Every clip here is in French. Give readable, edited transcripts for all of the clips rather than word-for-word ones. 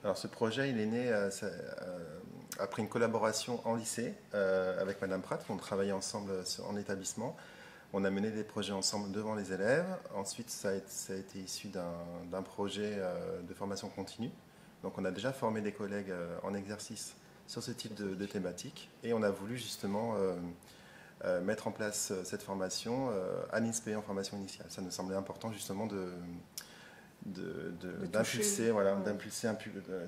Alors ce projet, il est né après une collaboration en lycée avec Madame Pratt. On travaillait ensemble en établissement. On a mené des projets ensemble devant les élèves. Ensuite, ça a été issu d'un projet de formation continue. Donc on a déjà formé des collègues en exercice sur ce type de thématique. Et on a voulu justement mettre en place cette formation à l'INSPE en formation initiale. Ça nous semblait important justement d'impulser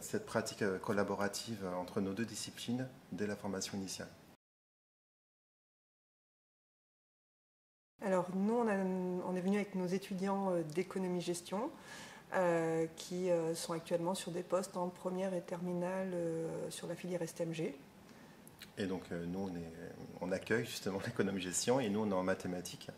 cette pratique collaborative entre nos deux disciplines dès la formation initiale. Alors nous, on est venu avec nos étudiants d'économie-gestion qui sont actuellement sur des postes en première et terminale sur la filière STMG. Et donc nous, on accueille justement l'économie-gestion et nous, on est en mathématiques.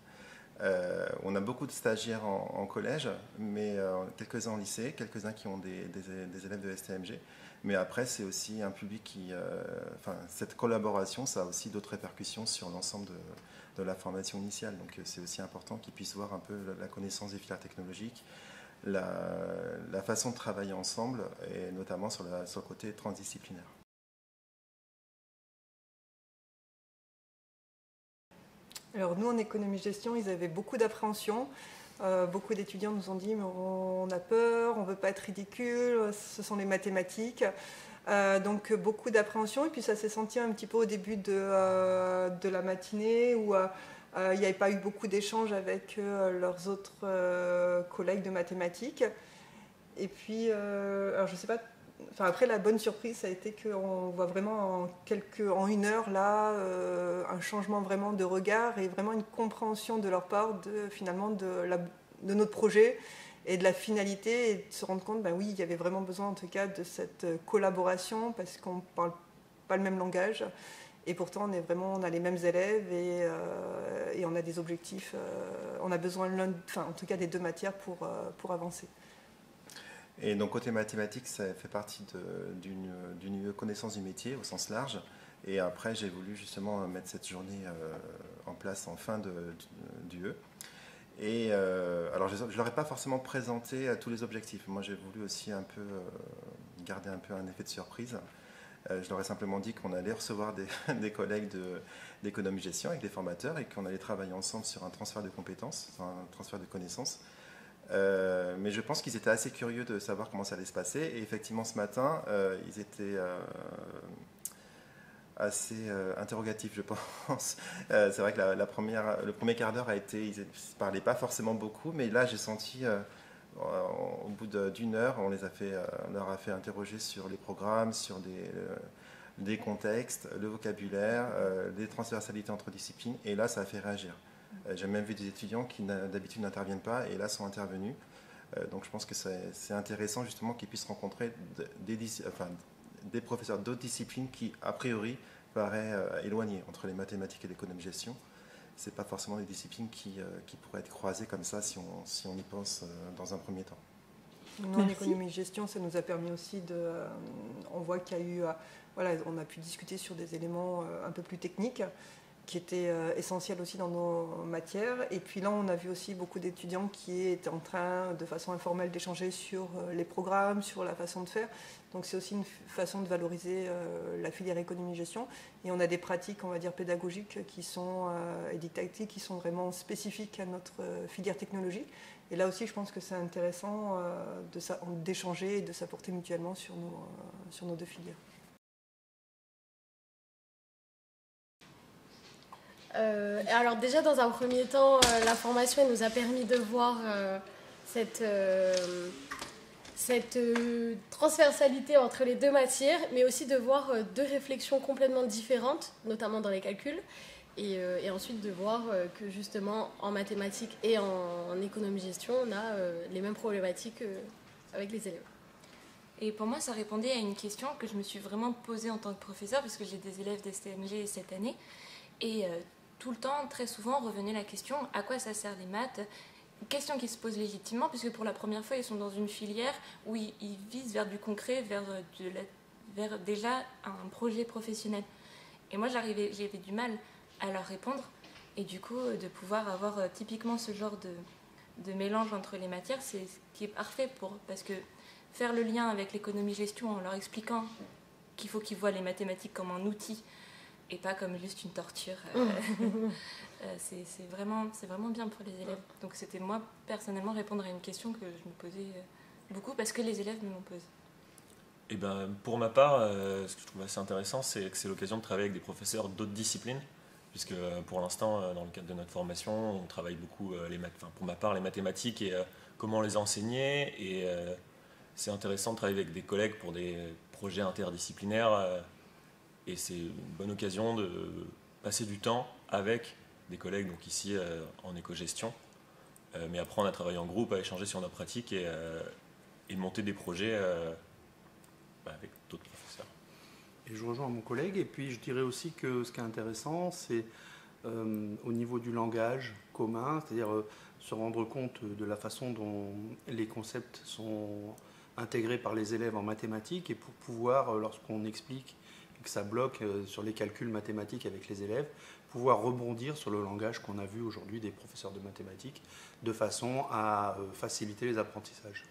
On a beaucoup de stagiaires en collège, mais quelques-uns en lycée, quelques-uns qui ont des élèves de STMG. Mais après, c'est aussi un public qui... cette collaboration, ça a aussi d'autres répercussions sur l'ensemble de la formation initiale. Donc c'est aussi important qu'ils puissent voir un peu la connaissance des filières technologiques, la façon de travailler ensemble, et notamment sur le côté transdisciplinaire. Alors nous, en économie-gestion, ils avaient beaucoup d'appréhension. Beaucoup d'étudiants nous ont dit mais on a peur, on ne veut pas être ridicule, ce sont les mathématiques. Donc beaucoup d'appréhension, et puis ça s'est senti un petit peu au début de la matinée où il n'y avait pas eu beaucoup d'échanges avec leurs autres collègues de mathématiques. Et puis, alors je sais pas, après la bonne surprise, ça a été qu'on voit vraiment en une heure là un changement vraiment de regard et vraiment une compréhension de leur part finalement de notre projet et de la finalité, et de se rendre compte, ben oui, il y avait vraiment besoin en tout cas de cette collaboration parce qu'on ne parle pas le même langage et pourtant on a les mêmes élèves et on a des objectifs, on a besoin en tout cas des deux matières pour avancer. Et donc côté mathématiques, ça fait partie d'une connaissance du métier au sens large. Et après, j'ai voulu justement mettre cette journée en place en fin du E. Et alors, je ne leur ai pas forcément présenté tous les objectifs. Moi, j'ai voulu aussi un peu garder un peu un effet de surprise. Je leur ai simplement dit qu'on allait recevoir des collègues d'économie-gestion avec des formateurs et qu'on allait travailler ensemble sur un transfert de compétences, sur un transfert de connaissances. Mais je pense qu'ils étaient assez curieux de savoir comment ça allait se passer. Et effectivement, ce matin, ils étaient assez interrogatifs, je pense. C'est vrai que le premier quart d'heure a été... Ils ne parlaient pas forcément beaucoup, mais là, j'ai senti... au bout d'une heure, on leur a fait interroger sur les programmes, sur des contextes, le vocabulaire, les transversalités entre disciplines. Et là, ça a fait réagir. J'ai même vu des étudiants qui d'habitude n'interviennent pas et là sont intervenus. Donc je pense que c'est intéressant justement qu'ils puissent rencontrer des professeurs d'autres disciplines qui, a priori, paraissent éloignés entre les mathématiques et l'économie-gestion. Ce n'est pas forcément des disciplines qui pourraient être croisées comme ça si on y pense dans un premier temps. Nous, en économie-gestion, ça nous a permis aussi on voit qu'il y a eu... on a pu discuter sur des éléments un peu plus techniques qui étaient essentiels aussi dans nos matières. Et puis là, on a vu aussi beaucoup d'étudiants qui étaient en train, de façon informelle, d'échanger sur les programmes, sur la façon de faire. Donc c'est aussi une façon de valoriser la filière économie-gestion. Et on a des pratiques, on va dire, pédagogiques et didactiques qui sont vraiment spécifiques à notre filière technologie. Et là aussi, je pense que c'est intéressant d'échanger et de s'apporter mutuellement sur nos deux filières. Alors déjà, dans un premier temps, la formation elle nous a permis de voir cette transversalité entre les deux matières, mais aussi de voir deux réflexions complètement différentes, notamment dans les calculs, et ensuite de voir que justement en mathématiques et en économie-gestion, on a les mêmes problématiques avec les élèves. Et pour moi, ça répondait à une question que je me suis vraiment posée en tant que professeur, parce que j'ai des élèves d'STMG cette année, et tout le temps, très souvent, revenait la question « à quoi ça sert les maths ?» Question qui se pose légitimement, puisque pour la première fois, ils sont dans une filière où ils visent vers du concret, vers déjà un projet professionnel. Et moi, j'avais du mal à leur répondre, et du coup, de pouvoir avoir typiquement ce genre de mélange entre les matières, c'est ce qui est parfait parce que faire le lien avec l'économie-gestion en leur expliquant qu'il faut qu'ils voient les mathématiques comme un outil et pas comme juste une torture. C'est vraiment bien pour les élèves. Donc c'était moi, personnellement, répondre à une question que je me posais beaucoup parce que les élèves me l'ont posée. Et ben, pour ma part, ce que je trouve assez intéressant, c'est que c'est l'occasion de travailler avec des professeurs d'autres disciplines, puisque pour l'instant, dans le cadre de notre formation, on travaille beaucoup, pour ma part, les mathématiques et comment les enseigner. Et c'est intéressant de travailler avec des collègues pour des projets interdisciplinaires. Et c'est une bonne occasion de passer du temps avec des collègues, donc ici en éco-gestion, mais apprendre à travailler en groupe, à échanger sur nos pratiques et monter des projets avec d'autres professeurs. Et je rejoins mon collègue, et puis je dirais aussi que ce qui est intéressant, c'est au niveau du langage commun, c'est-à-dire se rendre compte de la façon dont les concepts sont intégrés par les élèves en mathématiques, et pour pouvoir, lorsqu'on explique que ça bloque sur les calculs mathématiques avec les élèves, pouvoir rebondir sur le langage qu'on a vu aujourd'hui des professeurs de mathématiques, de façon à faciliter les apprentissages.